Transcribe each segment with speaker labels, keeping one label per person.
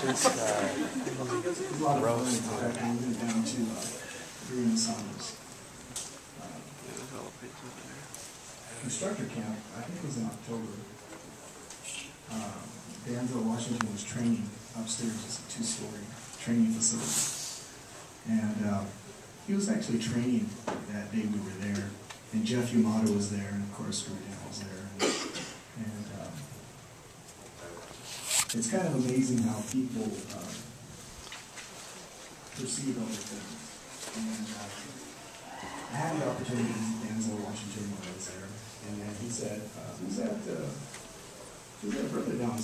Speaker 1: This guy.
Speaker 2: A lot of fun. In fact, we went down to Disarms. Instructor camp, I think it was in October. Danville, Washington was training upstairs. It's a 2-story training facility. And he was actually training that day we were there. And Jeff Yamato was there, and of course, Dan was there. And it's kind of amazing how people perceive other things. And I had the opportunity to meet Denzel Washington when I was there, and then he said, who's that brother down there?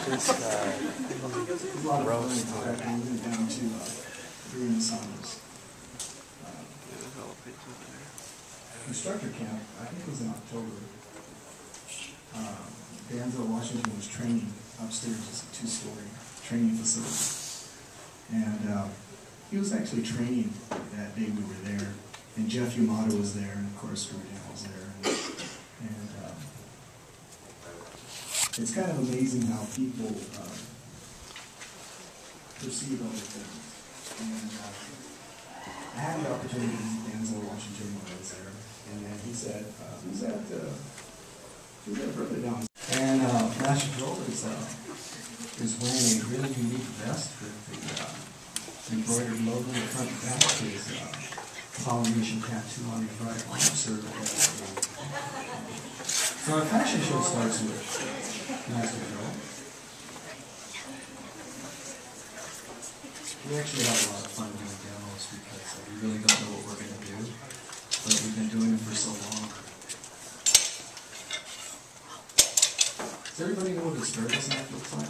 Speaker 1: This guy.
Speaker 2: A lot of fun. In fact, we went down to Disarms. Instructor camp, I think it was in October. Danville, Washington was training upstairs. It's a 2-story training facility. And he was actually training that day we were there. And Jeff Yamato was there, and of course, Dan was there. And it's kind of amazing how people perceive other things. And I had the opportunity to meet Denzel Washington when I was there. And then he said, who's that brother down there? And Master Joel is wearing a really unique vest with the embroidered logo in the front and back. His Polynesian tattoo on his right arm. So our fashion show starts with Master Joel. We actually have a lot of fun doing demos because we really don't know what we're going to do, but we've been doing it for so long. Does everybody know what asparagus knife looks like?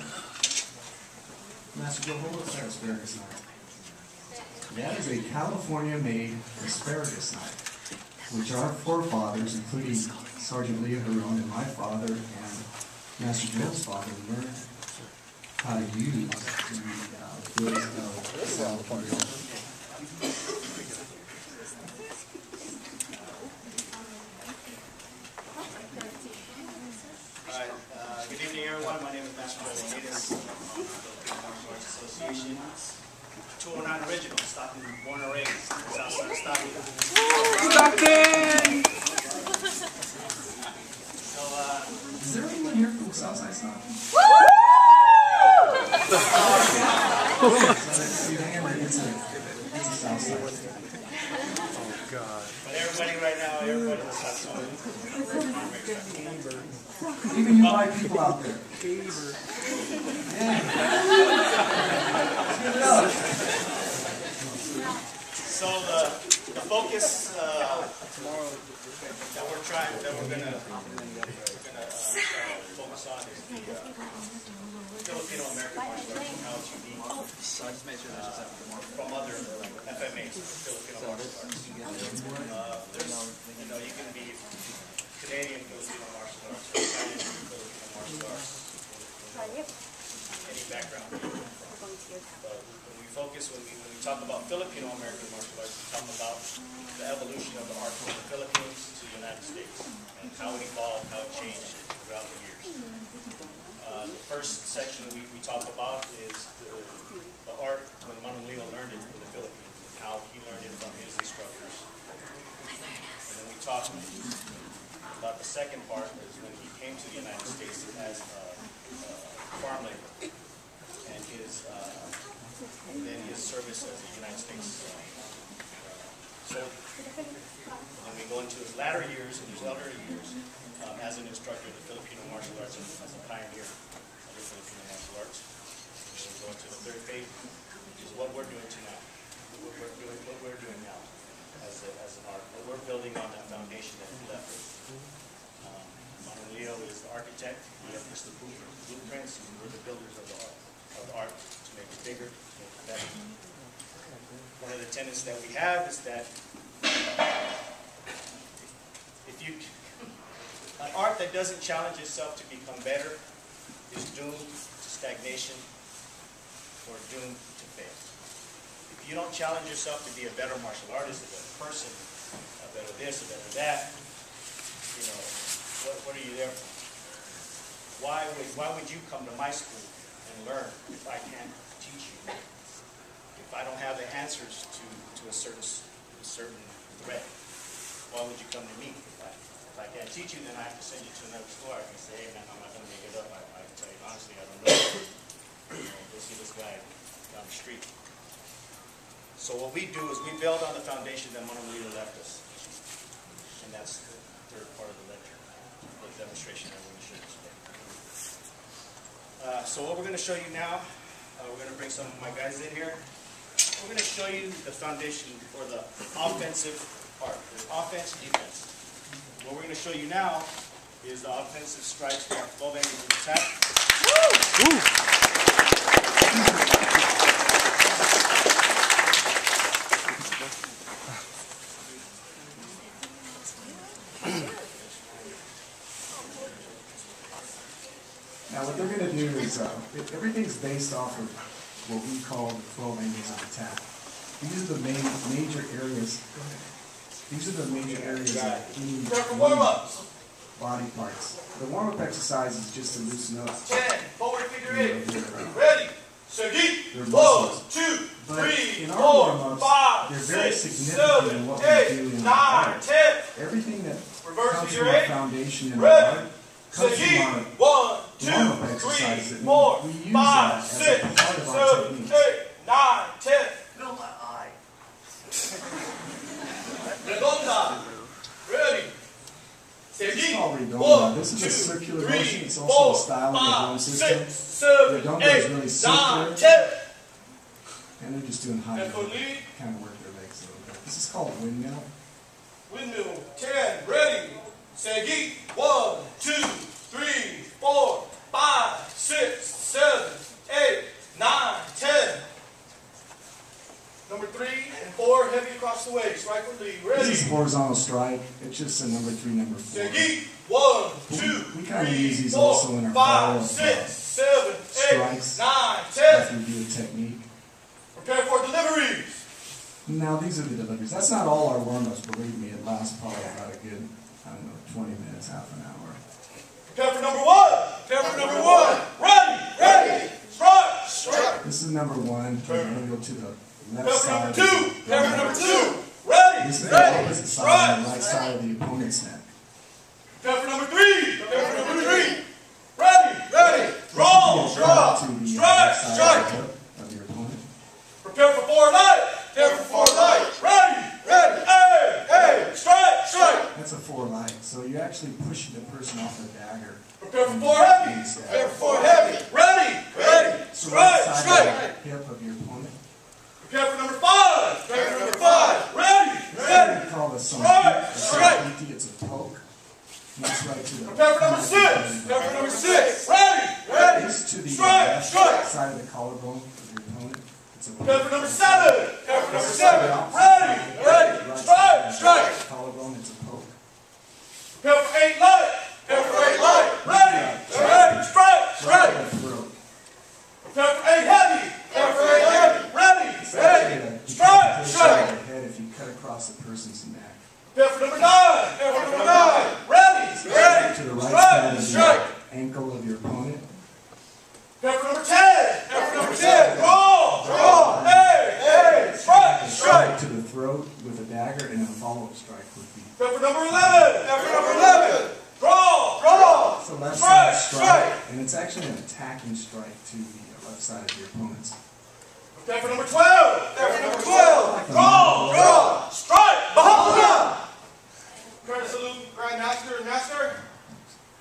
Speaker 2: Master Joe, what looks like asparagus knife? That is a California-made asparagus knife, which our forefathers, including Sergeant Leah Harron and my father and Master Joe's father, learned how to use the goods of California.
Speaker 3: Good evening, everyone. My name is Master Joe Ramirez, Filipino Martial Arts Association. 209 original, Stockton, born and raised, Southside Stockton.
Speaker 1: Stockton!
Speaker 3: So,
Speaker 2: is there anyone here from Southside Stockton? It's a Southside.
Speaker 1: Oh, God.
Speaker 3: But everybody right now, everybody in the Southside.
Speaker 2: Even you white people out there.
Speaker 3: So the focus that we're gonna focus on is the Filipino American martial arts and how it's unique from other FMAs, Filipino martial arts. There's, you can be Canadian Filipino martial arts, or Italian Filipino martial arts, any background where you come from. But when we focus, when we talk about Filipino American martial arts, we talk about the evolution of the art from the Philippines to the United States and how it evolved, how it changed throughout the years. The first section we talk about is the art when Manuel learned it in the Philippines, and how he learned it from his instructors. And then we talk about the second part is when he came to the United States as farm labor and then his service as a United States soldier. And we go into his latter years and his elder years as an instructor of the Filipino martial arts and as a pioneer of the Filipino martial arts. And we go into the third phase, which is what we're doing tonight. What we're doing now as an art. What we're building on that foundation that he left. Leo is the architect. We have just the blueprints, and we're the builders of the art to make it bigger, to make it better. One of the tenets that we have is that an art that doesn't challenge itself to become better is doomed to stagnation or doomed to fail. If you don't challenge yourself to be a better martial artist, a better person, a better this, a better that, what are you there for? Why would you come to my school and learn if I can't teach you? If I don't have the answers to a certain threat, why would you come to me? If I can't teach you, then I have to send you to another store. I can say, hey man, I'm not going to make it up. I can tell you honestly, I don't know. Go see this guy down the street. So what we do is we build on the foundation that Mona Lisa left us. And that's the third part of the lecture, the demonstration that we're going to show you today. So what we're going to show you now, we're going to bring some of my guys in here. We're going to show you the foundation for the offensive part. There's offense, defense. What we're going to show you now is the offensive strikes for 12 angles of attack. Woo!
Speaker 2: Now what they're going to do is, everything's based off of what we call the 12 angles of attack. These are the major areas. These are the major areas of any body parts. The warm-up exercise is just to loosen up.
Speaker 4: 10, forward figure 8. Ready, Shaggy, 1, 2, 3, 4, 5,
Speaker 2: they're very
Speaker 4: 6,
Speaker 2: significant
Speaker 4: 7,
Speaker 2: in what
Speaker 4: 8,
Speaker 2: we do in
Speaker 4: 9,
Speaker 2: our art.
Speaker 4: 10.
Speaker 2: Everything that
Speaker 4: Reverse
Speaker 2: comes
Speaker 4: figure
Speaker 2: from our
Speaker 4: 8.
Speaker 2: foundation in our
Speaker 4: Ready,
Speaker 2: art comes
Speaker 4: Shaggy,
Speaker 2: from our
Speaker 4: 1, 2,
Speaker 2: warm-up
Speaker 4: 3,
Speaker 2: exercise.
Speaker 4: 4,
Speaker 2: We use
Speaker 4: 5,
Speaker 2: that
Speaker 4: 6,
Speaker 2: as a part of our
Speaker 4: 7,
Speaker 2: techniques.
Speaker 4: 8, 9, 10. Feel my eye. Redonda. Ready.
Speaker 2: This is
Speaker 4: Shaggy,
Speaker 2: called redonda.
Speaker 4: 1,
Speaker 2: This is a
Speaker 4: 2,
Speaker 2: circular
Speaker 4: 3,
Speaker 2: motion. It's also a style
Speaker 4: 4,
Speaker 2: of the
Speaker 4: 5,
Speaker 2: drum system.
Speaker 4: 6, 7,
Speaker 2: Redonda
Speaker 4: 8,
Speaker 2: is really circular.
Speaker 4: 9, 10.
Speaker 2: And they're just doing high
Speaker 4: And for lead,
Speaker 2: kind of work their legs a little bit. This is called windmill.
Speaker 4: windmill, 10, ready, Shaggy, 1, 2, 3, 4, 5, 6, 7, 8, 9, 10. Number 3 and 4, heavy across the waist, right for lead, ready.
Speaker 2: This is horizontal strike. It's just a number 3, number 4.
Speaker 4: Shaggy, 1, 2,
Speaker 2: We kind of use
Speaker 4: 3,
Speaker 2: these
Speaker 4: 4,
Speaker 2: also in our follow
Speaker 4: 5, 6, 7, 8,
Speaker 2: strikes
Speaker 4: 9,
Speaker 2: after
Speaker 4: 10.
Speaker 2: we do a technique.
Speaker 4: Prepare for deliveries.
Speaker 2: Now these are the deliveries. That's not all our warm-ups, believe me. It lasts probably about a good, I don't know, 20 minutes, half an hour.
Speaker 4: Prepare for number 1. Prepare for number 1. Ready, strike, strike.
Speaker 2: This is number 1. We're going to go to the left
Speaker 4: Prepare for
Speaker 2: side.
Speaker 4: number 2. Prepare for number 2. Ready,
Speaker 2: This is the opposite side, on the right side of the opponent's neck.
Speaker 4: Prepare for number 3. Prepare for number 3. Ready, draw, draw,
Speaker 2: To the
Speaker 4: strike,
Speaker 2: left side
Speaker 4: strike.
Speaker 2: of your opponent.
Speaker 4: Prepare for 4 light. Prepare for 4 light. Ready, hey, strike, strike.
Speaker 2: That's a 4 light. So you're actually pushing the person off the dagger.
Speaker 4: Prepare for 4 heavy. Prepare for 4 heavy. Ready,
Speaker 2: So right
Speaker 4: strike,
Speaker 2: side
Speaker 4: strike.
Speaker 2: of the hip of your opponent.
Speaker 4: Prepare for number 5. Prepare for number 5. Ready,
Speaker 2: We call this
Speaker 4: strike, strike.
Speaker 2: It's a poke. That's right to the
Speaker 4: Prepare for number 6. Prepare for number 6. Ready,
Speaker 2: This to the
Speaker 4: strike,
Speaker 2: left
Speaker 4: strike.
Speaker 2: side of the collarbone of your opponent. It's a
Speaker 4: Prepare
Speaker 2: poke.
Speaker 4: for number 7. Prepare for number 7. Ready,
Speaker 2: Right
Speaker 4: strike,
Speaker 2: side
Speaker 4: strike.
Speaker 2: of the collarbone. It's a poke.
Speaker 4: Prepare for 8 light. Prepare for 8 light. Ready, strike, strike.
Speaker 2: Right to the throat.
Speaker 4: Prepare for 8 heavy. Prepare for 8 heavy. Ready, strike, strike.
Speaker 2: The head if you cut across the person's neck.
Speaker 4: Prepare for number 9. Prepare for number 9. Ready,
Speaker 2: To the right side of
Speaker 4: strike.
Speaker 2: the ankle of your opponent.
Speaker 4: Prepare for number 10. Prepare for number 10. Draw, hey, strike, strike.
Speaker 2: To the throat with a dagger, and a follow-up strike would be.
Speaker 4: Prepare for number 11. Prepare for number 11. Draw,
Speaker 2: It's a left
Speaker 4: strike,
Speaker 2: side strike,
Speaker 4: strike.
Speaker 2: and it's actually an attacking strike to the left side of your opponent's.
Speaker 4: Prepare for number 12. Prepare for number 12. Draw, strike, behold. Prepare to salute Grandmaster and Master.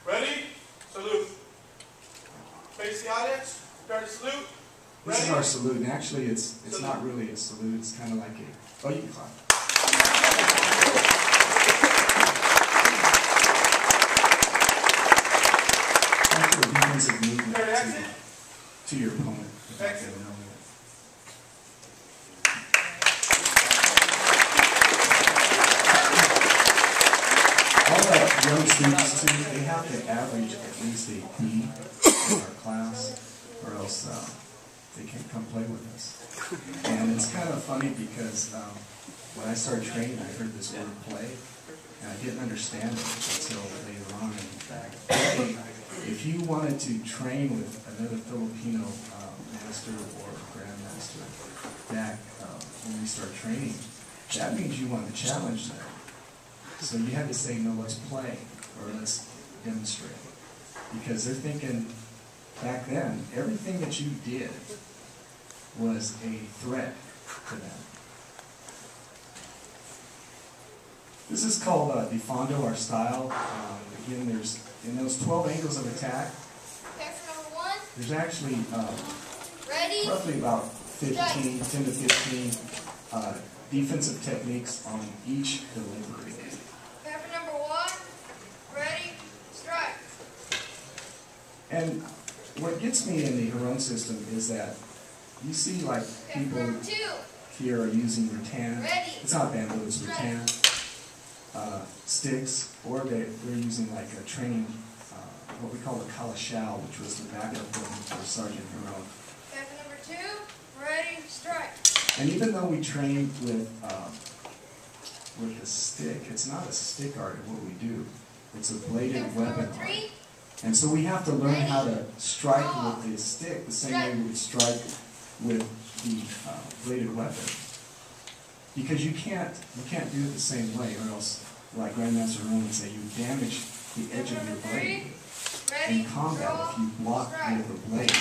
Speaker 4: Ready, salute. Face the audience. Prepare to salute.
Speaker 2: This is our salute, and actually it's not really a salute, it's kind of like a, oh, you can clap. Actually a defensive movement to your opponent.
Speaker 4: Exit.
Speaker 2: All the young students too, they have to average at least a B in our class, or else they can't come play with us. And it's kind of funny because when I started training, I heard this word play, and I didn't understand it until later on. In fact, play if you wanted to train with another Filipino master or grandmaster back when we start training, that means you want to challenge them. So you had to say, no, let's play, or let's demonstrate. Because they're thinking, back then, everything that you did was a threat to them. This is called Defando, our style. Again, there's, in those 12 angles of attack,
Speaker 5: Number 1.
Speaker 2: there's actually
Speaker 5: Ready?
Speaker 2: roughly about 10 to 15 defensive techniques on each delivery.
Speaker 5: Number 1. Ready? Strike.
Speaker 2: And what gets me in the Huron system is that you see like people
Speaker 5: Number 2.
Speaker 2: here are using rattan.
Speaker 5: Ready.
Speaker 2: It's not bamboo, it's rattan. Sticks, or they're using like a training, what we call the kalashao, which was the backup equipment for Sergeant Huron.
Speaker 5: Number 2. Ready? Strike.
Speaker 2: And even though we train with a stick, it's not a stick art in what we do. It's a bladed weapon
Speaker 5: Number 3.
Speaker 2: art. And so we have to learn how to strike with the stick the same way we would strike with the bladed weapon. Because you can't do it the same way, or else, like Grandmaster Rowan would say, you damage the edge of your blade in combat if you block with a blade.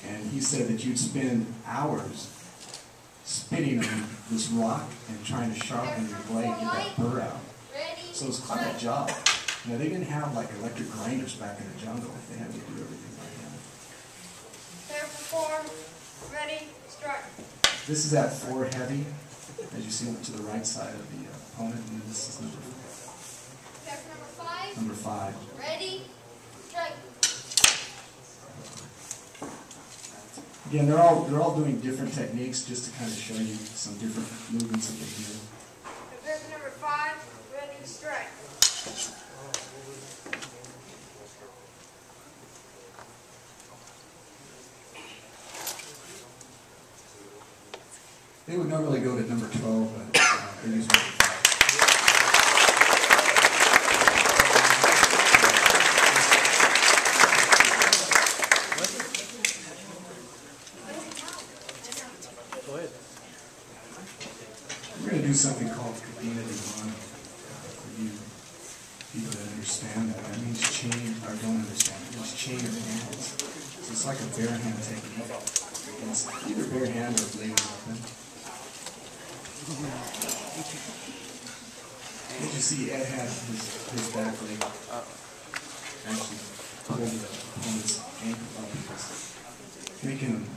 Speaker 2: And he said that you'd spend hours spitting on this rock and trying to sharpen your blade and get that burr out. So it's quite a job. You know, they didn't have like electric grinders back in the jungle. They had to do everything by hand.
Speaker 5: Perform. Ready? Strike.
Speaker 2: This is at 4 heavy, as you see to the right side of the opponent, and then this is number
Speaker 5: 5.
Speaker 2: Number 5.
Speaker 5: Ready? Strike.
Speaker 2: Again, they're all doing different techniques just to kind of show you some different movements that they do.
Speaker 5: Number 5. Ready? Strike.
Speaker 2: They would normally go to number 12, but they use number 5.
Speaker 1: Go ahead.
Speaker 2: We're going to do something called Cadena de Mano for you people that understand that. That means chain, or don't understand, it means chain of hands. So it's like a bare hand technique. It's either bare hand or bladed weapon. As you see, Ed had his back leg actually pulled the opponent's ankle up, making him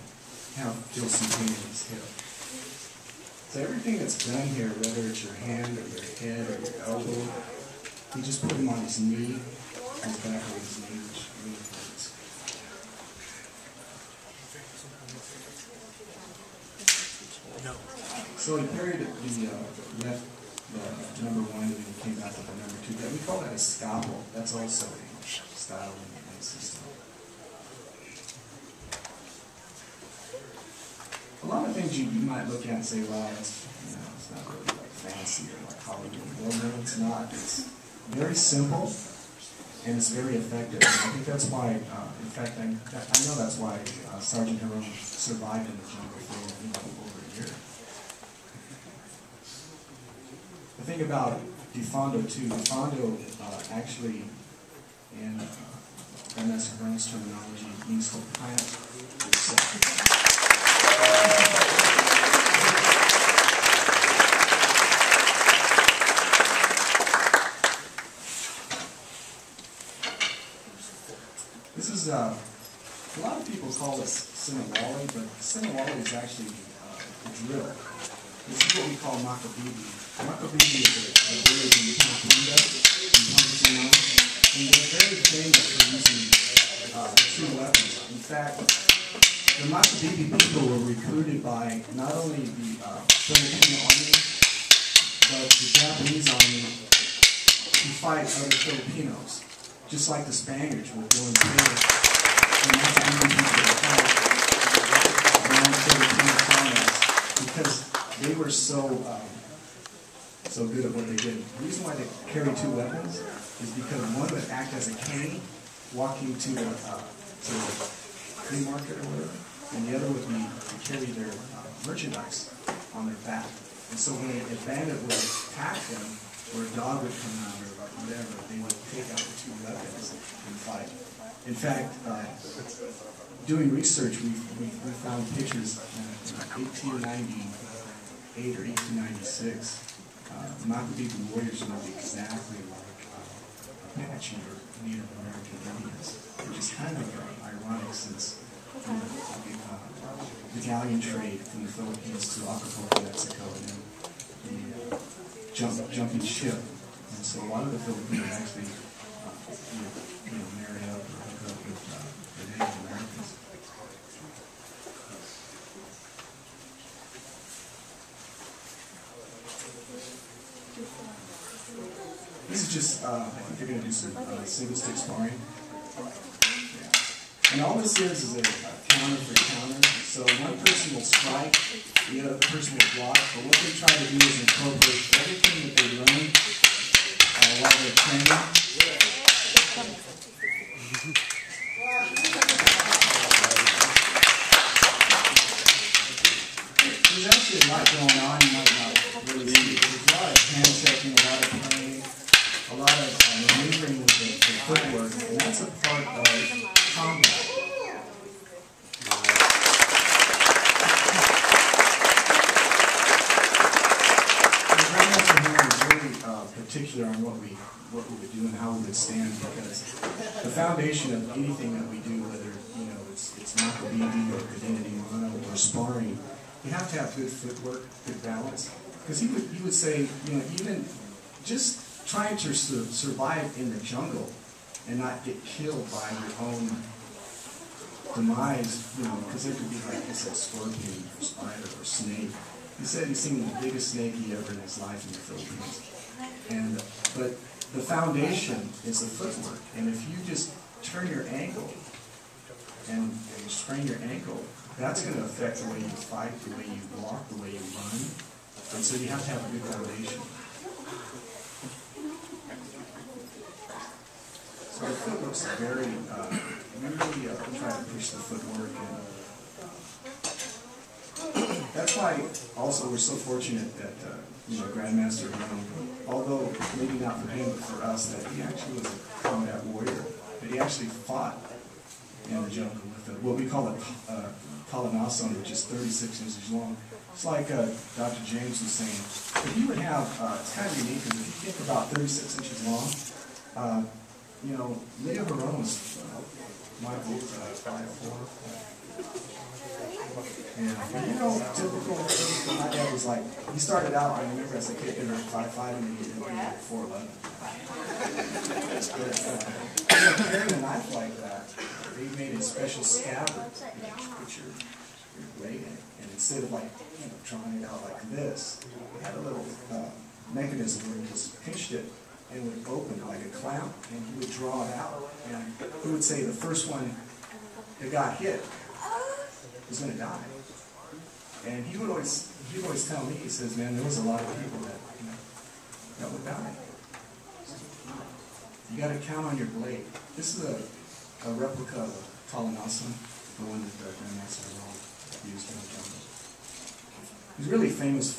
Speaker 2: feel some pain in his hip. So everything that's done here, whether it's your hand or your head or your elbow, you just put him on his knee, his back on his knee, which really hurts.
Speaker 1: No.
Speaker 2: So he parried left the number 1 and then he came back with the number 2. That we call that a scalpel. That's also a style in the system. A lot of things you might look at and say, well, it's not really like fancy or like Hollywood. Well, no, it's not. It's very simple and it's very effective. And I think that's why, in fact, I know that's why Sergeant Huron survived in the jungle for over a year. The thing about Defando too, Defando actually, in Grandmaster Huron's terminology, means to plant yourself. This is, a lot of people call this Sinawali, but Sinawali is actually a drill. This is what we call Makabibi. Makabibi is a village in Pampanga, in Pangasinan, and they're very famous for using two weapons. In fact, the Makabibi people were recruited by not only the Filipino army, but the Japanese army to fight other Filipinos. Just like the Spaniards were doing here, the Makabibi people would fight the non-Filipino colonists because they were so good at what they did. The reason why they carry two weapons is because one would act as a cane walking to the flea market or whatever, and the other would be to carry their merchandise on their back. And so when a bandit would attack them, or a dog would come out or whatever, they would take out the two weapons and fight. In fact, doing research, we found pictures in 1898 or 1896. Maccabee warriors looked exactly like Apache or Native American Indians, which is kind of ironic since the galleon trade from the Philippines to Acapulco, Mexico, and then the jumping ship. And so a lot of the Filipinos actually marry up or hook up with the Native Americans. This is just, I think they're going to do some single stick sparring. Yeah. And all this is a counter for counter. So one person will strike, the other person will block. But what they try to do is incorporate everything that they learn while they're training. There's actually a lot going on. You might not really see it. There's a lot of hand checking, a lot of playing, a lot of maneuvering with the footwork, and that's a part of combat. The Grandmaster here is really particular on what we would do and how we would stand, because the foundation of anything that we do, whether it's Maccabee or Identity Mono or sparring, you have to have good footwork, good balance. Because he would say, even just trying to survive in the jungle and not get killed by your own demise, because there could be, like I said, scorpion or spider or snake. He said he's seen the biggest snake he ever in his life in the Philippines. But the foundation is the footwork. And if you just turn your ankle and sprain your ankle, that's going to affect the way you fight, the way you walk, the way you run. And so you have to have a good foundation. So the footwork's very, we really try to push the footwork. And that's why also we're so fortunate that, Grandmaster Young, although maybe not for him, but for us, that he actually was a combat warrior. That he actually fought in the jungle with what we call a Kalanason, which is 36 inches long. It's like Dr. James was saying, if you would have, it's kind of unique, because if you think about 36 inches long, Leo Barone was my vote, 5'4". Yeah, but typical, my dad was like, he started out, I remember as a kid, at 5'5", and he ended up at 4'11". But carrying a knife like that, they made a special scabbard that you put your blade in it, and instead of drawing it out like this, it had a little mechanism where he just pinched it and would open like a clamp, and he would draw it out, and he would say the first one that got hit was going to die. And he would always tell me, he says, man, there was a lot of people that would die. You got to count on your blade. This is a replica of a Kalanasan, the one that the Grandmaster used in the jungle. He's really famous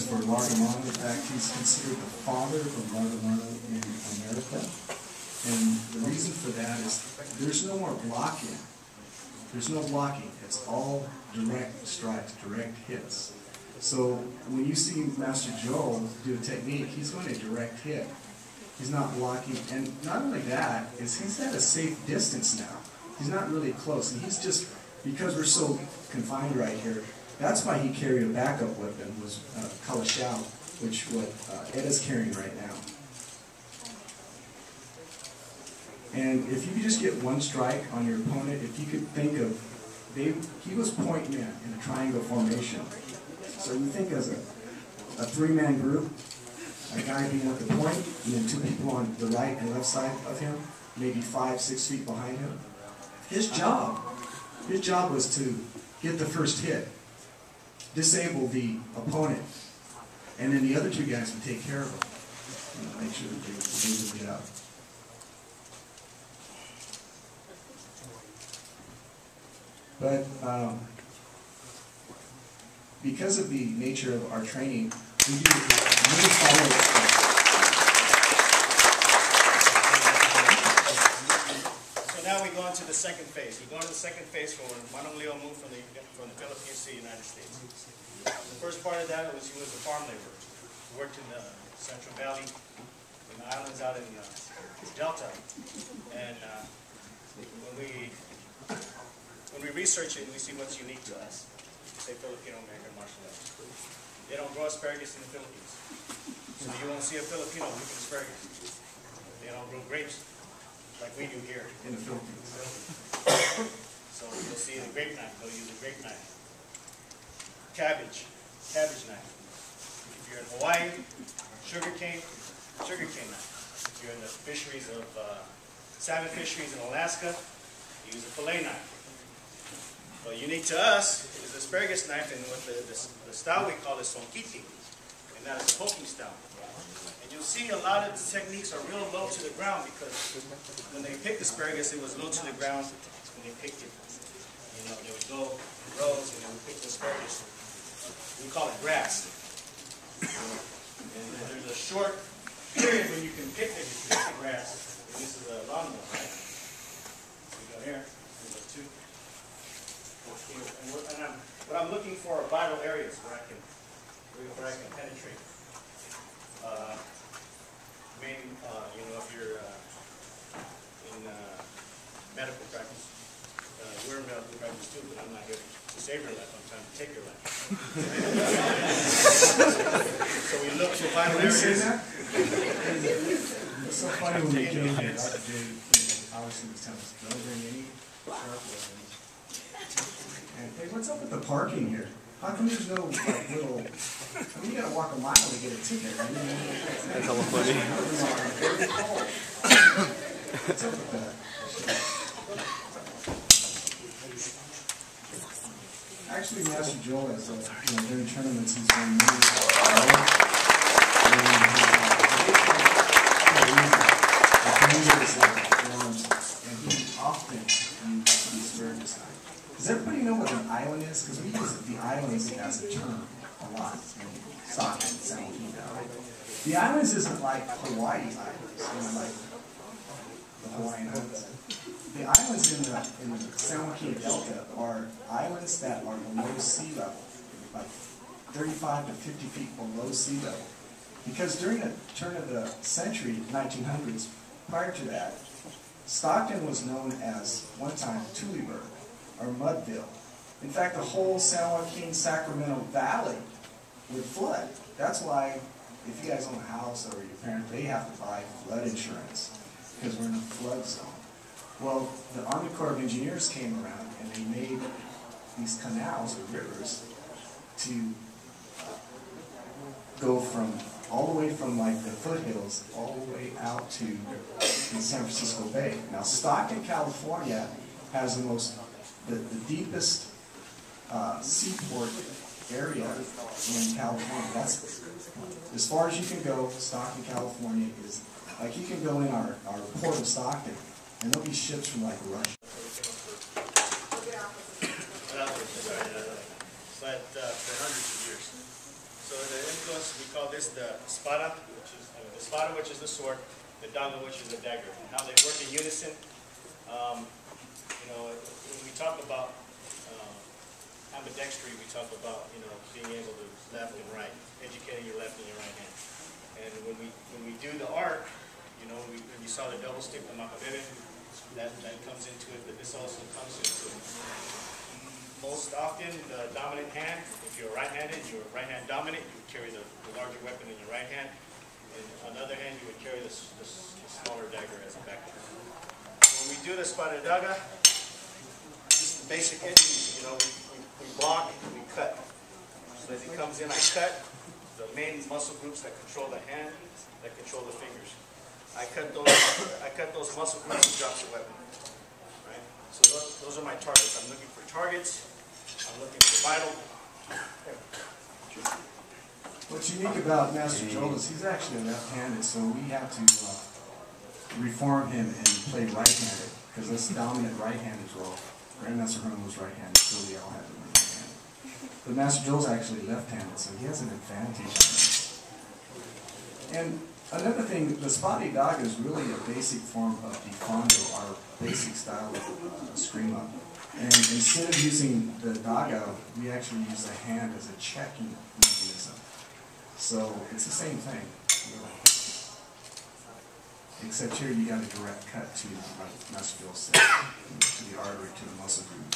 Speaker 2: for Largamana. In fact, he's considered the father of Largamana in America. And the reason for that is there's no more blocking. There's no blocking. It's all direct strikes, direct hits. So when you see Master Joel do a technique, he's going to direct hit. He's not blocking. And not only that, is he's at a safe distance now. He's not really close. And he's just, because we're so confined right here, that's why he carried a backup weapon, was Kalashao, which what Ed is carrying right now. And if you could just get one strike on your opponent, if you could think of, he was pointing in a triangle formation. So you think as a three-man group, a guy being at the point, and then two people on the right and left side of him, maybe 5-6 feet behind him. His job was to get the first hit, disable the opponent, and then the other two guys would take care of him. Make sure that they would get out. But because of the nature of our training, we do really follow
Speaker 3: So now we go into the second phase. We go into the second phase for when Manong Leo moved from the Philippines to the United States. The first part of that was he was a farm laborer. He worked in the Central Valley, in the islands out in Delta. And when we research it, we see what's unique to us. Say Filipino American martial arts. They don't grow asparagus in the Philippines. So you won't see a Filipino looking asparagus. They don't grow grapes like we do here
Speaker 2: in the Philippines.
Speaker 3: So you'll see the grape knife, they'll use a grape knife. Cabbage knife. If you're in Hawaii, sugarcane knife. If you're in the fisheries of salmon fisheries in Alaska, you use a fillet knife. Well, unique to us is the asparagus knife, and what the style we call is sonkiti, and that is a poking style. And you'll see a lot of the techniques are real low to the ground because when they picked asparagus, it was low to the ground when they picked it. You know, they would go in rows and they would pick the asparagus. We call it grass. And there's a short period when you can pick the grass. And this is a lawnmower, right? So we go here, there's a two. And what I'm looking for are vital areas where I can penetrate. You know, if you're in medical practice, we're in medical practice too, but I'm not here to save your life. I'm trying to take your life. So we look for vital areas.
Speaker 2: It's so funny when we came here. Dr. J obviously was telling us, don't bring any sharp weapons. And hey, what's up with the parking here? How come there's no like little? I mean, you gotta walk a mile to get a ticket. Right?
Speaker 1: That's hella funny.
Speaker 2: What's up with that? Actually, Master Joel has, during tournaments, he's won many. And he often used the asparagus knife. Does everybody know what an island is? Because we use the islands as a term a lot in soccer and San Joaquin Valley. The islands isn't like Hawaii islands, like the Hawaiian Islands. The islands in the San Joaquin Delta are islands that are below sea level, like 35 to 50 feet below sea level. Because during the turn of the century, 1900s, prior to that, Stockton was known as, one time, Tuliburg, or Mudville. In fact, the whole San Joaquin Sacramento Valley would flood. That's why, if you guys own a house or your parents, they have to buy flood insurance, because we're in a flood zone. Well, the Army Corps of Engineers came around and they made these canals or rivers to go from all the way from like the foothills all the way out to the San Francisco Bay. Now, Stockton, California has the deepest seaport area in California. That's as far as you can go. Stockton, California is like you can go in our port of Stockton, and there'll be ships from like Russia.
Speaker 3: But for hundreds of years. So the influence, we call this the espada, which is the sword, the daga, which is the dagger. And how they work in unison. When we talk about ambidextry, we talk about being able to left and right, educating your left and your right hand. And when we do the art, when you saw the double stick, the makabebe, that comes into it, but this also comes into it. Most often, the dominant hand, if you're right-handed, you're right-hand dominant, you would carry the larger weapon in your right hand. And on the other hand, you would carry the smaller dagger as a backup. When we do the espada daga, this is the basic entry. We block, we cut. So as he comes in, I cut the main muscle groups that control the hand, that control the fingers. I cut those muscle groups and drops the weapon. Right? So those are my targets. I'm looking for targets. I'm looking for vital.
Speaker 2: What's unique about Master Joel is he's actually left-handed, so we have to reform him and play right-handed, because this dominant right-handed role. Grandmaster Herman was right-handed, so we all had to learn right-handed. But Master Joel's actually left-handed, so he has an advantage on this. And another thing, the spotty dog is really a basic form of defondo, our basic style of scream-up. And instead of using the doggo, we actually use the hand as a checking mechanism. So it's the same thing, really. Except here you got a direct cut to, like Master Joel said, to the artery, to the muscle group.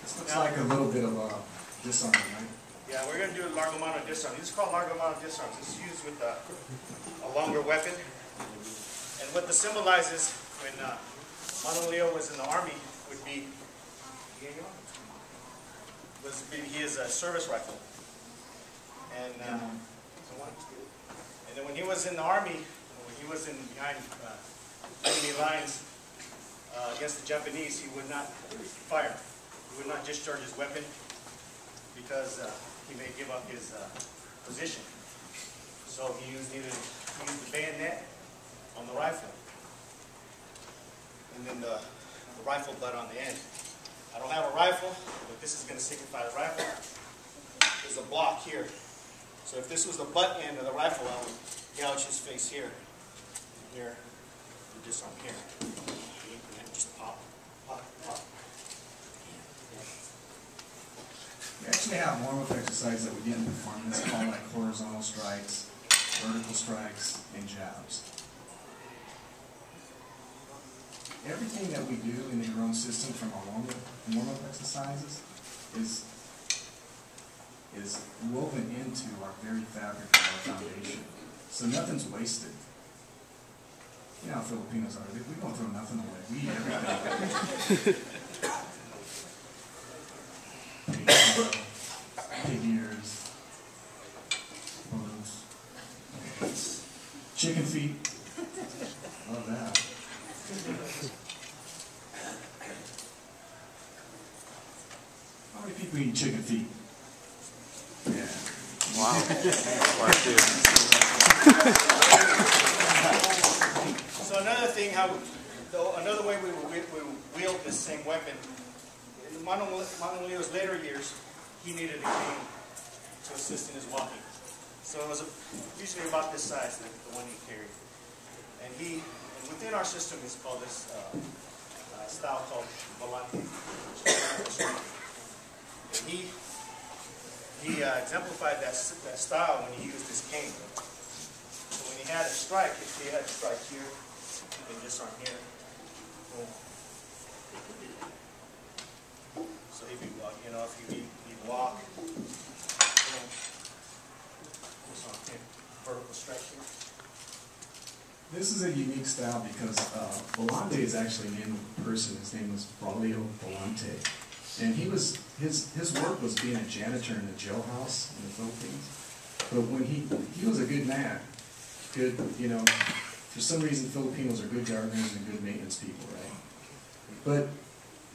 Speaker 2: This looks like a little bit of a disarm, right?
Speaker 3: Yeah, we're going to do a largo mano disarm. This is called largo mano disarm. This is used with a longer weapon. And what this symbolizes when Mano Leo was in the army would be his service rifle. And then when he was in the army, when he was in behind enemy lines against the Japanese, he would not fire. He would not discharge his weapon because he may give up his position. So he used the bayonet on the rifle, and then the rifle butt on the end. I don't have a rifle, but this is going to signify the rifle. There's a block here. So if this was the butt end of the rifle, I would gouge his face here, and here, and disarm here. And then just pop, pop, pop.
Speaker 2: We actually have warm-up exercise that we didn't perform. It's called like horizontal strikes, vertical strikes, and jabs. Everything that we do in the grown system from our warm-up exercises is woven into our very fabric of our foundation. So nothing's wasted. You know how Filipinos are. We don't throw nothing away. We eat everything. Pig ears, bones, chicken feet. Love that. How many people eat chicken feet? Yeah.
Speaker 6: Wow.
Speaker 3: So another thing, another way we wield this same weapon, in Mano Leo's later years, he needed a cane to assist in his walking. So it was usually about this size, the one he carried. And within our system, it's called this style called volante. And he exemplified that style when he used his cane. So when he had a strike, if he had a strike here, and disarm here, boom. So he'd be walk, if he'd walk, boom. Disarm here, vertical strike here.
Speaker 2: This is a unique style because Volante is actually the name of a person. His name was Braulio Volante. And his work was being a janitor in a jailhouse in the Philippines. But when he was a good man. Good, for some reason Filipinos are good gardeners and good maintenance people, right? But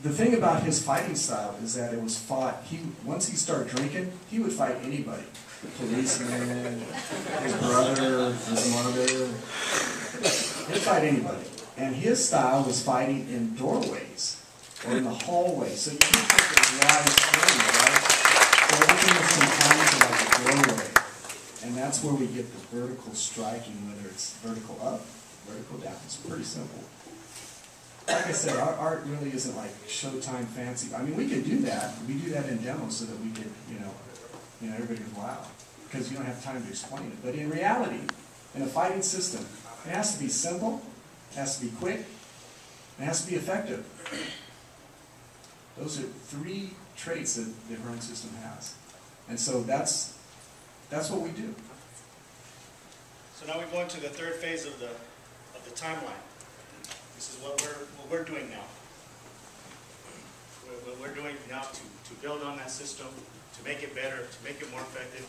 Speaker 2: the thing about his fighting style is that it was fought, once he started drinking, he would fight anybody. The policeman, his brother, his mother. He'd fight anybody. And his style was fighting in doorways or in the hallway. So you can take a wide swing, right? So everything was confined to like a doorway. And that's where we get the vertical striking, whether it's vertical up, vertical down. It's pretty simple. Like I said, our art really isn't like Showtime fancy. I mean, we could do that. We do that in demos so that we could, everybody goes, wow. Because you don't have time to explain it. But in reality, in a fighting system, it has to be simple, it has to be quick, and it has to be effective. Those are three traits that the Hearn system has. And so that's what we do.
Speaker 3: So now we go into the third phase of the timeline. This is what we're doing now. What we're doing now to build on that system, to make it better, to make it more effective,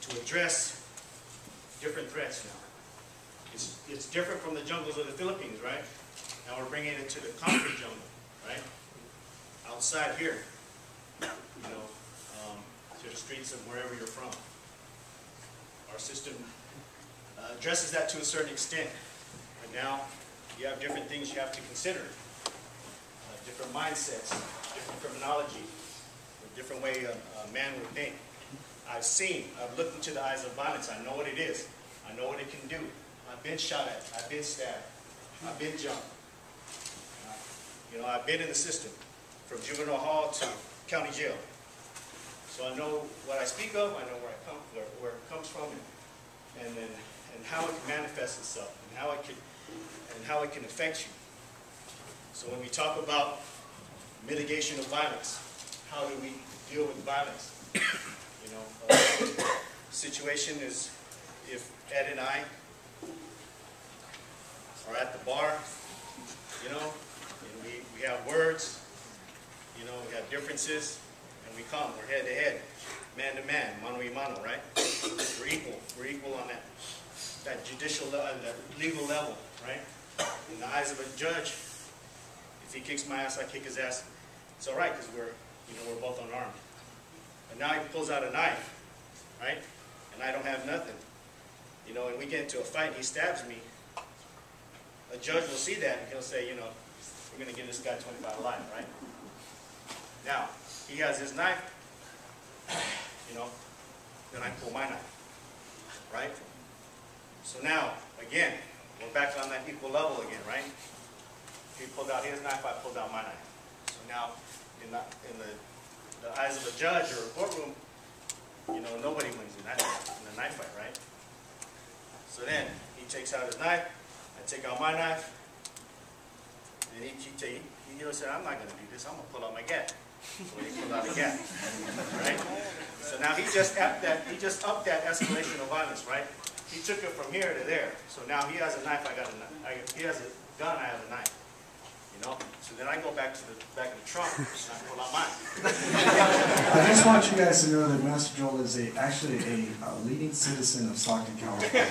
Speaker 3: to address different threats now. It's different from the jungles of the Philippines, right? Now we're bringing it to the concrete jungle, right? Outside here, to the streets of wherever you're from. Our system addresses that to a certain extent. And now you have different things you have to consider. Different mindsets, different terminology, a different way a man would think. I've looked into the eyes of violence. I know what it is. I know what it can do. I've been shot at. I've been stabbed. I've been jumped. I've been in the system, from juvenile hall to county jail. So I know what I speak of. I know where it comes from, and how it can manifest itself, and how it can affect you. So when we talk about mitigation of violence, how do we deal with violence? A situation is if Ed and I are at the bar, and we have words, we have differences, and we're head to head, man to man, mano y mano, right? We're equal on that judicial level, that legal level, right? In the eyes of a judge, if he kicks my ass, I kick his ass. It's all right because we're both unarmed. But now he pulls out a knife, right? And I don't have nothing. And we get into a fight and he stabs me. A judge will see that and he'll say, we're going to give this guy 25 life, right? Now, he has his knife, then I pull my knife, right? So now, again, we're back on that equal level again, right? He pulled out his knife, I pulled out my knife. So now, in the eyes of a judge or a courtroom, nobody wins in the knife fight, right? So then, he takes out his knife, I take out my knife, and he said, I'm not going to do this, I'm going to pull out my gat. So he pulled out a gat, right? So now he just upped that escalation of violence, right? He took it from here to there. So now he has a knife, I got a knife. He has a gun, I have a knife. So then I go back to the back of the trunk and I pull out mine.
Speaker 2: I just want you guys to know that Master Joel is actually a leading citizen of Stockton, California.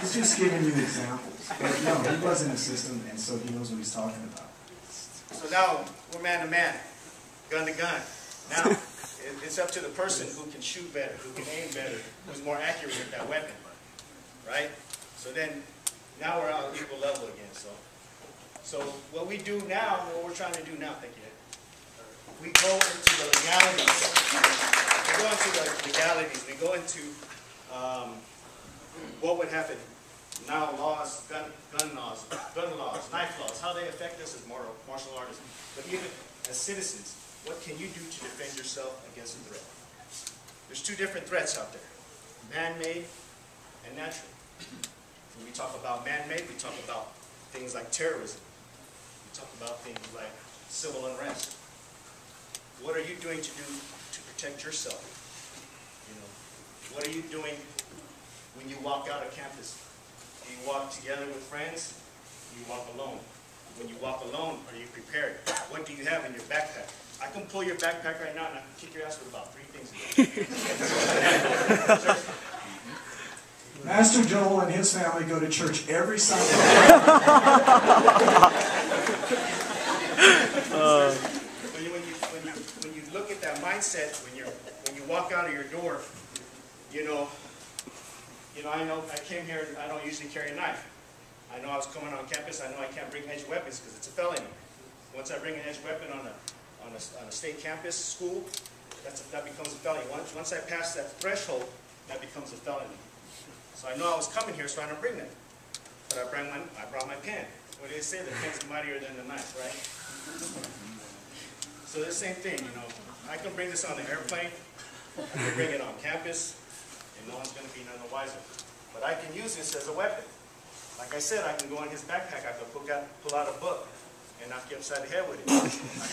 Speaker 2: He's just giving you examples. But no, he was in the system, and so he knows what he's talking about.
Speaker 3: So now we're man to man, gun to gun. Now it's up to the person who can shoot better, who can aim better, who's more accurate with that weapon, right? So then now we're on equal level again. So what we do now, what we're trying to do now, thank you, we go into the legalities. We go into what would happen now, laws, gun laws, knife laws, how they affect us as martial artists. But even as citizens, what can you do to defend yourself against a threat? There's two different threats out there, man-made and natural. When we talk about man-made, we talk about things like terrorism. We talk about things like civil unrest. What are you doing to protect yourself? What are you doing when you walk out of campus? Do you walk together with friends? Do you walk alone? When you walk alone, are you prepared? What do you have in your backpack? I can pull your backpack right now and I can kick your ass with about 3 things.
Speaker 2: Master Joel and his family go to church every Sunday.
Speaker 3: When you look at that mindset, when you walk out of your door, I know I came here and I don't usually carry a knife. I know I was coming on campus. I know I can't bring edged weapons because it's a felony. Once I bring an edged weapon on a state campus school, that becomes a felony. Once I pass that threshold, that becomes a felony. So I know I was coming here, so I don't bring that. But I brought my pen. What do they say? The pen's mightier than the knife, right? So the same thing, I can bring this on the airplane. I can bring it on campus, and no one's going to be none the wiser. But I can use this as a weapon. Like I said, I can go in his backpack. I can pull out a book and knock you upside the head with it. I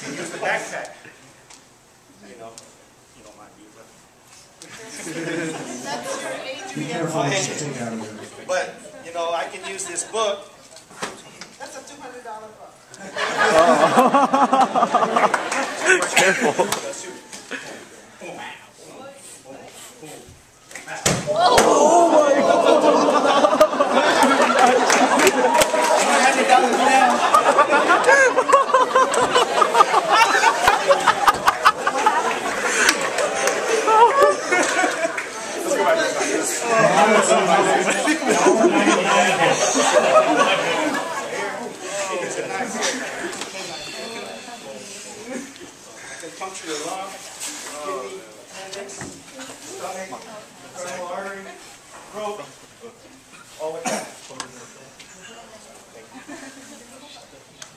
Speaker 3: can use the backpack. You don't mind me, but.
Speaker 2: Be careful what you take out of it.
Speaker 3: But, I can use this book.
Speaker 6: That's a $200 book.
Speaker 3: Careful.
Speaker 6: Oh my God.
Speaker 3: I can puncture your lung, kidney, appendix, stomach, femoral artery, throat, all with that.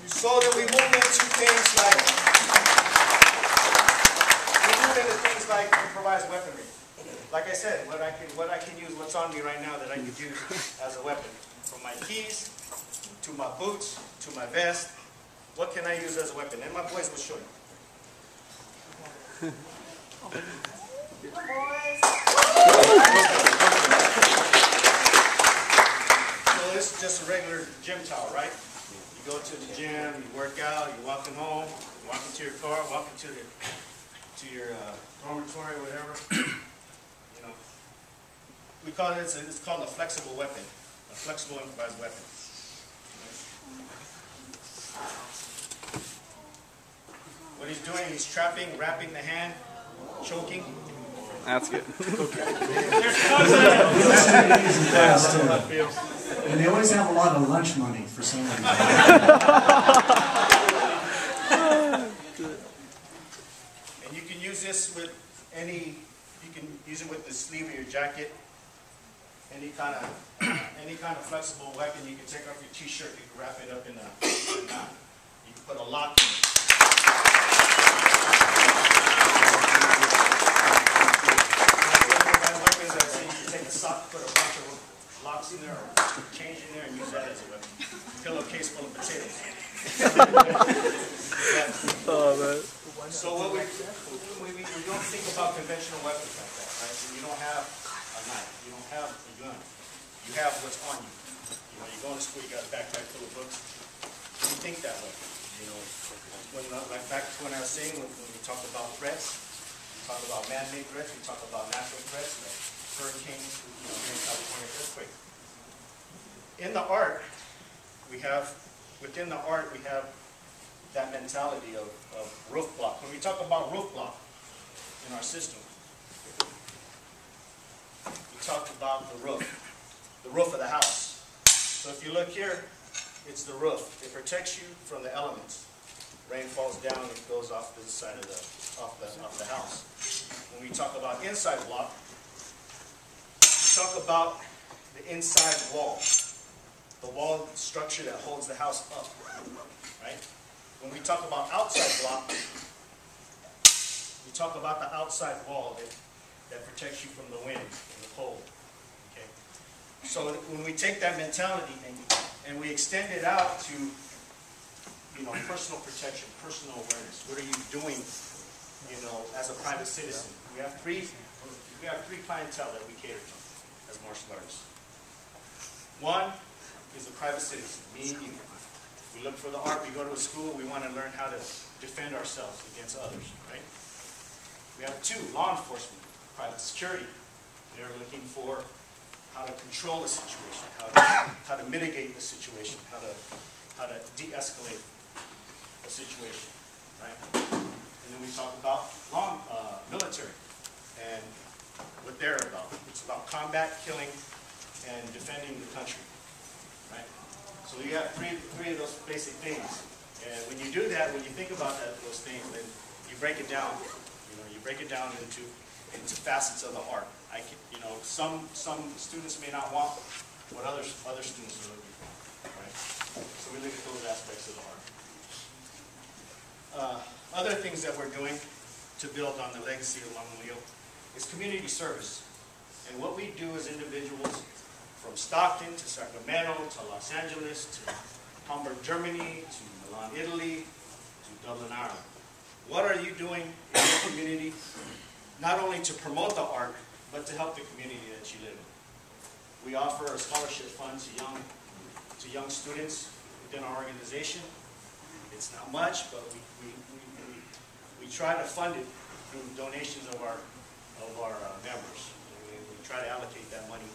Speaker 4: So that we move into things like improvised weaponry. Like I said, what I can use, what's on me right now that I could use as a weapon. From my keys, to my boots, to my vest, what can I use as a weapon? And my boys will show you. So this is just a regular gym towel, right? You go to the gym, you work out, you're walking home, you walk into your car, walk into your dormitory or whatever. You know, we call it, it's called a flexible weapon, a flexible improvised weapon. What he's doing, he's trapping, wrapping the hand, choking.
Speaker 7: That's good.
Speaker 2: And they always have a lot of lunch money for some reason.
Speaker 4: And you can use this with you can use it with the sleeve of your jacket. Any kind of flexible weapon. You can take off your t-shirt, you can wrap it up in a knot. You can put a lock in it. Weapons that say you can take a sock, put a bunch of locks in there, or change in there, and use that as a weapon. Pillowcase full of potatoes.
Speaker 7: Oh, man.
Speaker 4: So what we don't think about conventional weapons like that, right? You don't have a knife, you don't have a gun, you have what's on you. You know, you go to school, you got a backpack full of books. You think that way. You know, like back to when I was saying, when we talk about threats, we talk about man-made threats, we talk about natural threats, like hurricanes, here in California, earthquake. In the art, within the art, we have that mentality of roof block. When we talk about roof block in our system, we talk about the roof of the house. So if you look here, it's the roof. It protects you from the elements. Rain falls down, it goes off the side of the house. When we talk about inside block, we talk about the inside wall, the wall structure that holds the house up, right? When we talk about outside block, we talk about the outside wall that protects you from the wind and the cold. Okay? So when we take that mentality and we extend it out to, personal protection, personal awareness. What are you doing, as a private citizen? We have three clientele that we cater to as martial artists. One is the private citizen, me and you. We look for the art, we go to a school, we want to learn how to defend ourselves against others, right? We have two, law enforcement, private security. They're looking for how to control the situation, how to mitigate the situation, how to de-escalate the situation, right? And then we talk about military and what they're about. It's about combat, killing, and defending the country, right? So you have three of those basic things. And when you do that, when you think about those things, then you break it down. You break it down into facets of the art. Some students may not want what other students are looking for, right? So we look at those aspects of the art. Other things that we're doing to build on the legacy of Leo is community service. And what we do as individuals, from Stockton to Sacramento to Los Angeles to Hamburg, Germany to Milan, Italy to Dublin, Ireland. What are you doing in your community, not only to promote the art, but to help the community that you live in? We offer a scholarship fund to young students within our organization. It's not much, but we try to fund it through donations of our members. We try to allocate that money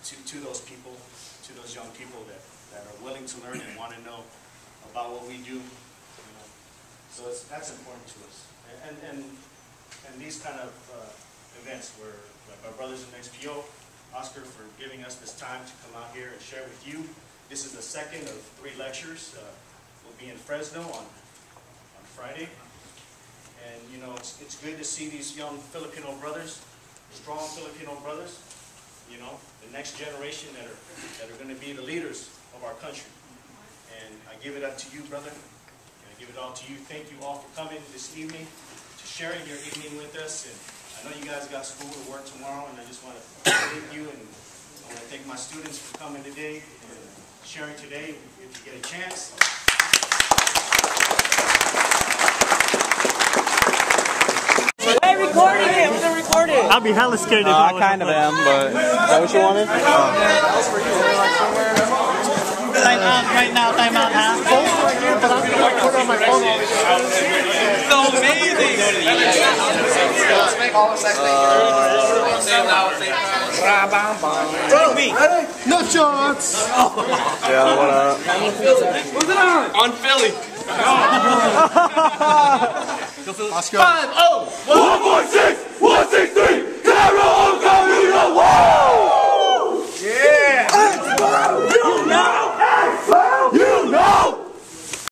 Speaker 4: to those people, to those young people that are willing to learn and want to know about what we do. So that's important to us. And these kind of events where, like our brothers in XPO,
Speaker 3: Oscar, for giving us this time to come out here and share with you. This is the second of 3 lectures. We'll be in Fresno on Friday. And, you know, it's good to see these young Filipino brothers, strong Filipino brothers, you know, the next generation that are going to be the leaders of our country. And I give it up to you, brother. And I give it all to you. Thank you all for coming this evening, to sharing your evening with us. And I know you guys got school to work tomorrow, and I just want to thank you, and I want to thank my students for coming today and sharing today if you get a chance.
Speaker 8: Hey, recording it! Who's recording?
Speaker 1: I'll be hella scared if I
Speaker 7: kind of am, but is that what you wanted?
Speaker 1: Right now, time out, huh? Right here, but I'm going to put on my phone all this shit.
Speaker 8: So amazing!
Speaker 6: Let's make all the sex
Speaker 1: No shots!
Speaker 7: Yeah, what up?
Speaker 8: Who's it on? On Philly.
Speaker 1: Oscar.
Speaker 8: 5-0!
Speaker 4: 1.6!